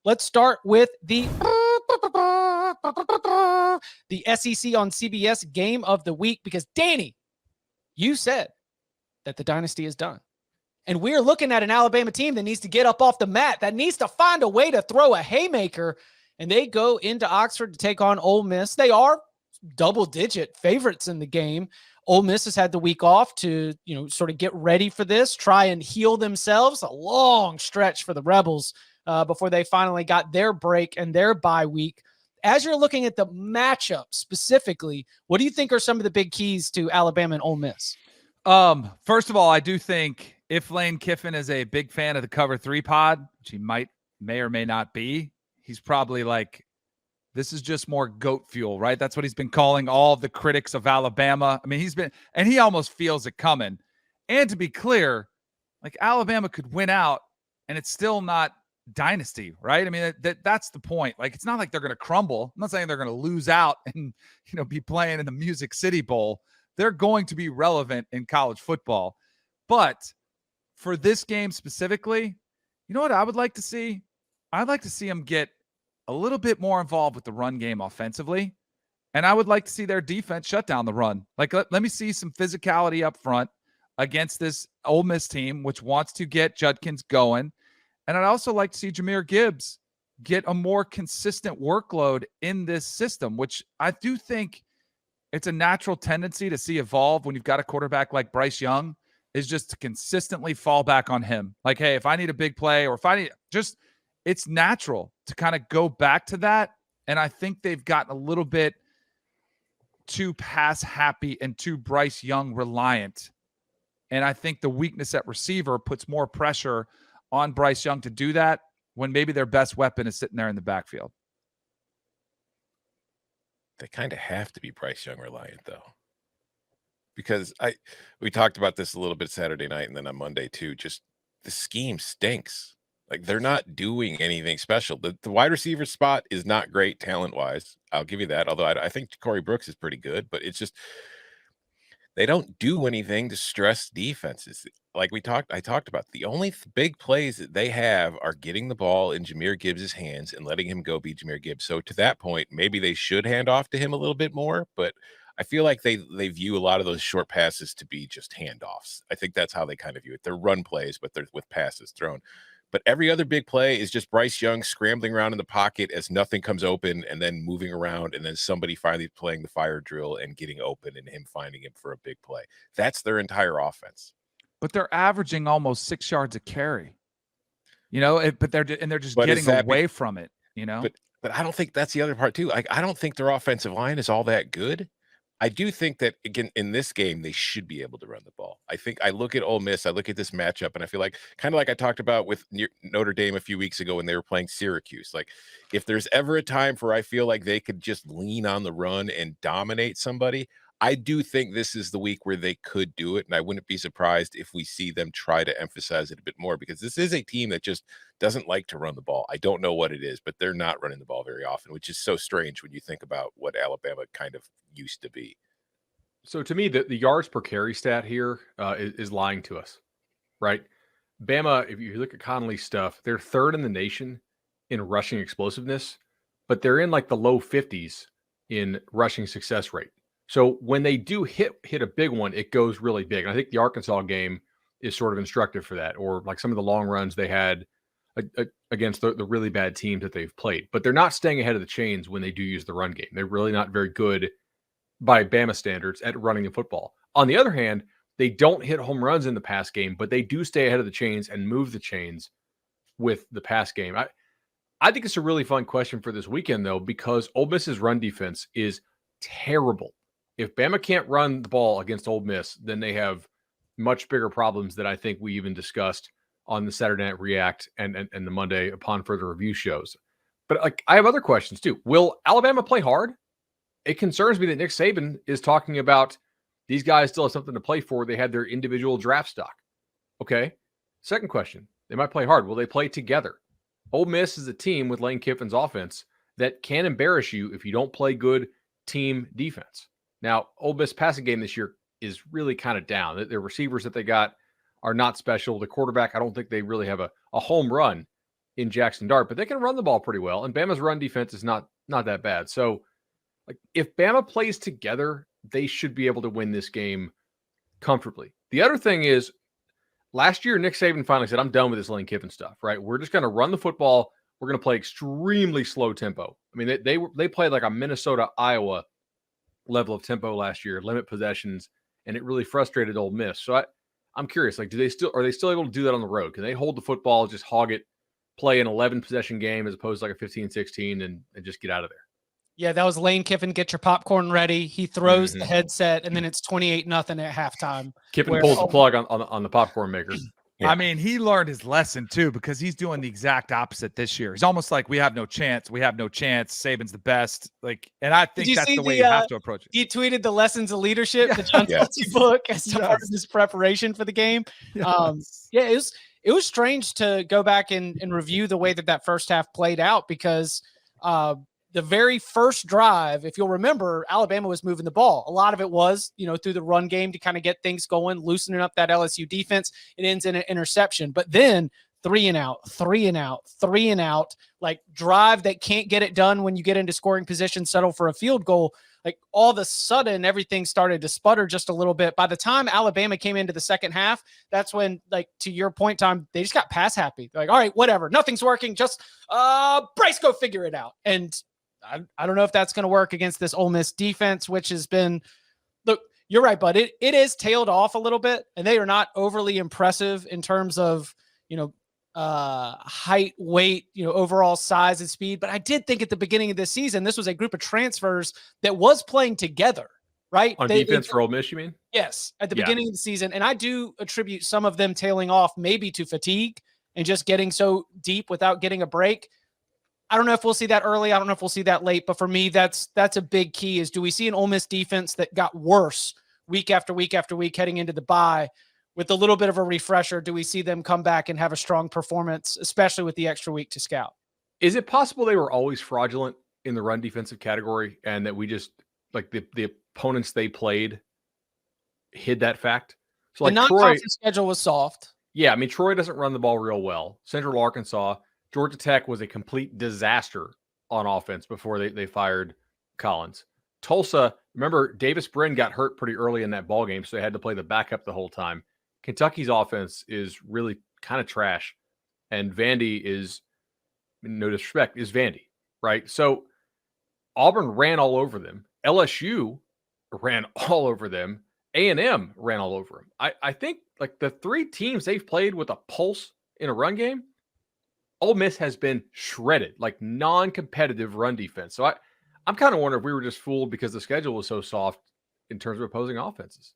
Let's start with the SEC on CBS game of the week, because Danny, you said that the dynasty is done. And we're looking at an Alabama team that needs to get up off the mat, that needs to find a way to throw a haymaker. And they go into Oxford to take on Ole Miss. They are double-digit favorites in the game. Ole Miss has had the week off to, sort of get ready for this, try and heal themselves. A long stretch for the Rebels before they finally got their break and their bye week. As you're looking at the matchup specifically, what do you think are some of the big keys to Alabama and Ole Miss? First of all, I do think if Lane Kiffin is a big fan of the Cover 3 pod, which he may or may not be, he's probably like, this is just more goat fuel, right? That's what he's been calling all the critics of Alabama. I mean, he almost feels it coming. And to be clear, like, Alabama could win out and it's still not dynasty, right? I mean, that's the point. Like, it's not like they're going to crumble. I'm not saying they're going to lose out and, be playing in the Music City Bowl. They're going to be relevant in college football. But for this game specifically, you know what I would like to see? I'd like to see them get a little bit more involved with the run game offensively. And I would like to see their defense shut down the run. Like, let me see some physicality up front against this Ole Miss team, which wants to get Judkins going. And I'd also like to see Jahmyr Gibbs get a more consistent workload in this system, which I do think it's a natural tendency to see evolve when you've got a quarterback like Bryce Young, is just to consistently fall back on him. Like, hey, if I need a big play, or if I need just, it's natural to kind of go back to that. And I think they've gotten a little bit too pass happy and too Bryce Young reliant. And I think the weakness at receiver puts more pressure on Bryce Young to do that when maybe their best weapon is sitting there in the backfield. They kind of have to be Bryce Young reliant, though, because we talked about this a little bit Saturday night and then on Monday too. Just the scheme stinks. Like, they're not doing anything special. The wide receiver spot is not great talent wise. I'll give you that. Although I think Corey Brooks is pretty good, but it's just they don't do anything to stress defenses. Like I talked about, the only big plays that they have are getting the ball in Jahmyr Gibbs' hands and letting him go be Jahmyr Gibbs. So to that point, maybe they should hand off to him a little bit more, but I feel like they view a lot of those short passes to be just handoffs. I think that's how they kind of view it. They're run plays, but they're with passes thrown. But every other big play is just Bryce Young scrambling around in the pocket as nothing comes open and then moving around, and then somebody finally playing the fire drill and getting open and him finding him for a big play. That's their entire offense. But they're averaging almost 6 yards a carry, but they're just getting away from it, But I don't think that's the other part too. I don't think their offensive line is all that good. I do think that, again, in this game, they should be able to run the ball. I think I look at Ole Miss, I look at this matchup, and I feel like, kind of like I talked about with Notre Dame a few weeks ago when they were playing Syracuse. Like, if there's ever a time where I feel like they could just lean on the run and dominate somebody, I do think this is the week where they could do it, and I wouldn't be surprised if we see them try to emphasize it a bit more, because this is a team that just doesn't like to run the ball. I don't know what it is, but they're not running the ball very often, which is so strange when you think about what Alabama kind of used to be. So to me, the yards per carry stat here is lying to us, right? Bama, if you look at Connolly's stuff, they're third in the nation in rushing explosiveness, but they're in like the low 50s in rushing success rate. So when they do hit a big one, it goes really big. And I think the Arkansas game is sort of instructive for that, or like some of the long runs they had against the really bad teams that they've played. But they're not staying ahead of the chains when they do use the run game. They're really not very good by Bama standards at running the football. On the other hand, they don't hit home runs in the pass game, but they do stay ahead of the chains and move the chains with the pass game. I think it's a really fun question for this weekend, though, because Ole Miss's run defense is terrible. If Bama can't run the ball against Ole Miss, then they have much bigger problems that I think we even discussed on the Saturday Night React and the Monday Upon Further Review shows. But like, I have other questions too. Will Alabama play hard? It concerns me that Nick Saban is talking about these guys still have something to play for. They had their individual draft stock. Okay. Second question. They might play hard. Will they play together? Ole Miss is a team with Lane Kiffin's offense that can embarrass you if you don't play good team defense. Now, Ole Miss passing game this year is really kind of down. Their receivers that they got are not special. The quarterback, I don't think they really have a home run in Jackson Dart, but they can run the ball pretty well. And Bama's run defense is not that bad. So, like, if Bama plays together, they should be able to win this game comfortably. The other thing is, last year, Nick Saban finally said, I'm done with this Lane Kiffin stuff, right? We're just going to run the football. We're going to play extremely slow tempo. I mean, they played like a Minnesota, Iowa level of tempo last year, limit possessions, and it really frustrated Ole Miss. So I'm curious, like, are they still able to do that on the road? Can they hold the football, just hog it, play an 11 possession game as opposed to like a 15-16 and just get out of there? Yeah, that was Lane Kiffin. Get your popcorn ready. He throws the headset, and then it's 28-0 at halftime. Kiffin pulls the plug on the popcorn maker. Yeah. I mean, he learned his lesson too, because he's doing the exact opposite this year. He's almost like, we have no chance. We have no chance. Saban's the best. Like, and I think that's the way you have to approach it. He tweeted the lessons of leadership, the John Kelsey book, as part of his preparation for the game. It was strange to go back and review the way that first half played out, because the very first drive, if you'll remember, Alabama was moving the ball. A lot of it was, through the run game to kind of get things going, loosening up that LSU defense. It ends in an interception. But then 3 and out, like drive that can't get it done when you get into scoring position, settle for a field goal. Like, all of a sudden, everything started to sputter just a little bit. By the time Alabama came into the second half, that's when, like, to your point, Tom, they just got pass happy. They're like, all right, whatever, nothing's working. Just Bryce, go figure it out. And I don't know if that's going to work against this Ole Miss defense, which has been, look, you're right, bud. It is tailed off a little bit, and they are not overly impressive in terms of, height, weight, overall size and speed. But I did think at the beginning of this season, this was a group of transfers that was playing together, right? On defense for Ole Miss, you mean? Yes, at the beginning of the season. And I do attribute some of them tailing off maybe to fatigue and just getting so deep without getting a break. I don't know if we'll see that early. I don't know if we'll see that late. But for me, that's a big key, is do we see an Ole Miss defense that got worse week after week after week heading into the bye? With a little bit of a refresher, do we see them come back and have a strong performance, especially with the extra week to scout? Is it possible they were always fraudulent in the run defensive category, and that we just, like, the opponents they played hid that fact? So, like, the non-conference schedule was soft. Yeah, I mean, Troy doesn't run the ball real well. Central Arkansas, Georgia Tech was a complete disaster on offense before they fired Collins. Tulsa, remember, Davis Brin got hurt pretty early in that ball game, so they had to play the backup the whole time. Kentucky's offense is really kind of trash, and Vandy is, no disrespect, is Vandy, right? So Auburn ran all over them. LSU ran all over them. A&M ran all over them. I think, like, the three teams they've played with a pulse in a run game, Ole Miss has been shredded, like non-competitive run defense. So I'm kind of wondering if we were just fooled because the schedule was so soft in terms of opposing offenses.